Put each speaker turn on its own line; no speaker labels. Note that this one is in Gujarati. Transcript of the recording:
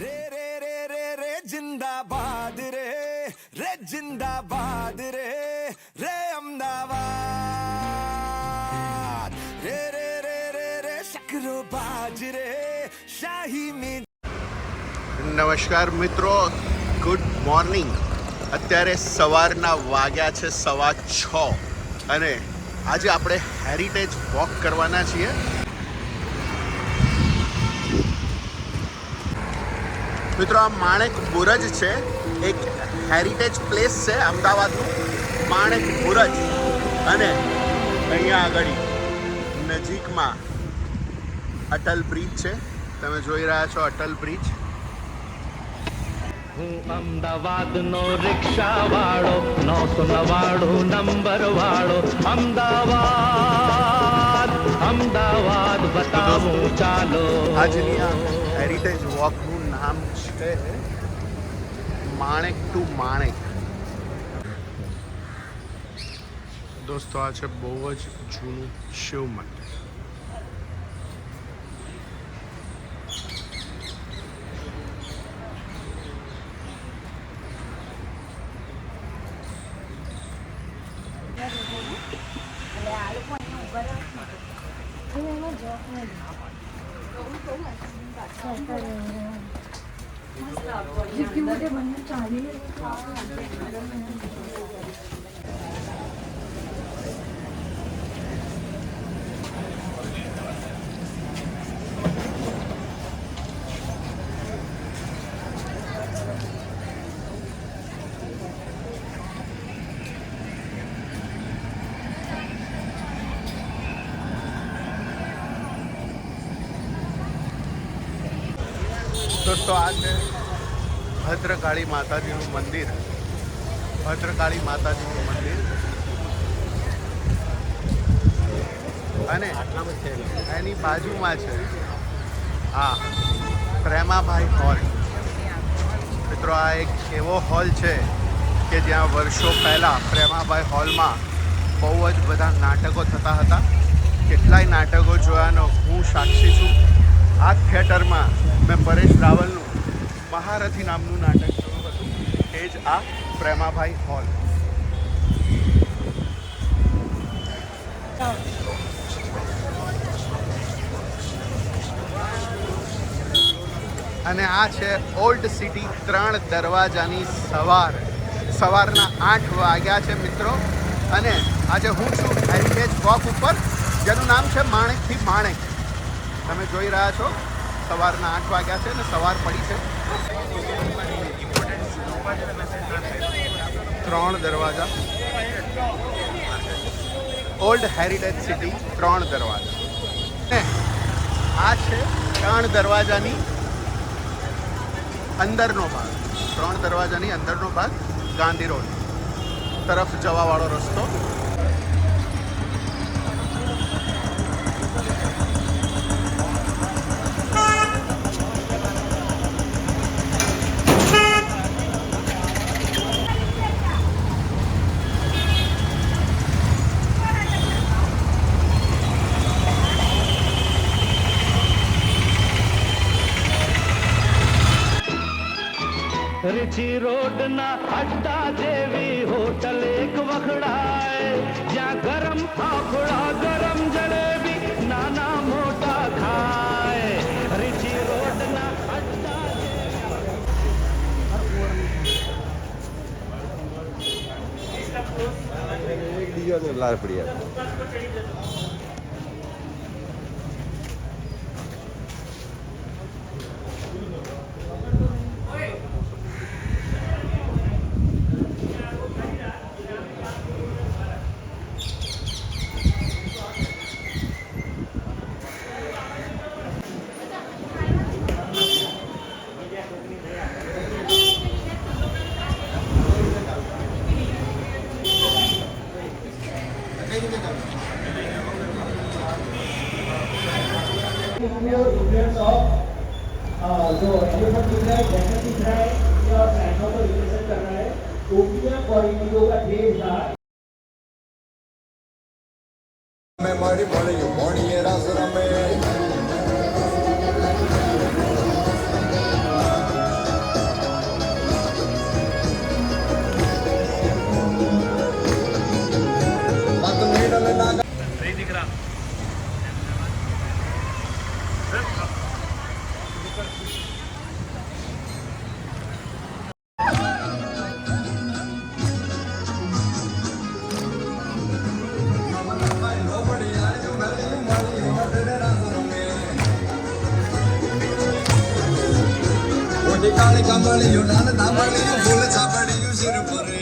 रे रे रे रे रे जिंदाबाद रे रे जिंदाबाद रे रे अहमदाबाद रे रे रे रे रे शकरो बाज रे शाही में।
નમસ્કાર મિત્રો, ગુડ મોર્નિંગ. અત્યારે સવારના વાગ્યા છે 6:15 અને આજે આપણે હેરિટેજ વોક કરવાના છીએ. મિત્રો, આ માણેક બુરજ છે, એક હેરિટેજ પ્લેસ છે અમદાવાદનું માણેક બુરજ. અને અહીંયા આગળ નજીકમાં અટલ બ્રિજ છે. તમે જોઈ રહ્યા છો અટલ બ્રિજ.
હું અમદાવાદનો રિક્ષા વાળો 999 નંબર વાળો અમદાવાદ અમદાવાદ બતાવું ચાલો.
આજની આ હેરિટેજ વોકનું નામ છે માણેક ટુ માણેક. દોસ્તો, આ છે બહુ જ જૂનું શિવ મંદિર. દોસ્તો, આ છે ભદ્રકાળી માતાજીનું મંદિર. ભદ્રકાળી માતાજીનું મંદિર અને એની બાજુમાં છે આ પ્રેમાભાઈ હોલ. મિત્રો, આ એક એવો હોલ છે કે જ્યાં વર્ષો પહેલાં પ્રેમાભાઈ હોલમાં બહુ જ બધા નાટકો થતા હતા. કેટલાય નાટકો જોયાનો હું સાક્ષી છું. આ થિયેટરમાં મેં પરેશ રાવલનું મહારથી નામનું નાટક જોયું હતું. એ જ આ પ્રેમાભાઈ હોલ. અને આ છે ઓલ્ડ સિટી 3 દરવાજાની સવારના 8 વાગ્યા છે મિત્રો. અને આજે હું છું હેરિટેજ વોક ઉપર, જેનું નામ છે માણેકથી માણેક. તમે જોઈ રહ્યા છો સવારના 8 વાગ્યા છે અને સવાર પડી છે. 3 દરવાજા, ઓલ્ડ હેરિટેજ સિટી 3 દરવાજા. ને આ છે 3 દરવાજાની અંદરનો ભાગ. 3 દરવાજાની અંદરનો ભાગ ગાંધી રોડ તરફ જવાવાળો રસ્તો.
રીચી રોડના અડ્ડા જેવી હોટલ એક વખડાય, જ્યાં ગરમ ફાફડા ગરમ જલેબી નાના મોટા ખાય. રીચી રોડના અડ્ડા
जो एलिफेंट दिख रहा है, जैकेट दिख रहा है, ये और साइडों को रिप्रेजेंट कर रहा है. टोपियां और इंडिगो का ढेर था.
मैं मारी बड़ी मोड़ी रास रमे કાળી કામળિયું નાન ધામળિયું ફૂલ ચાપડિયું શિર પર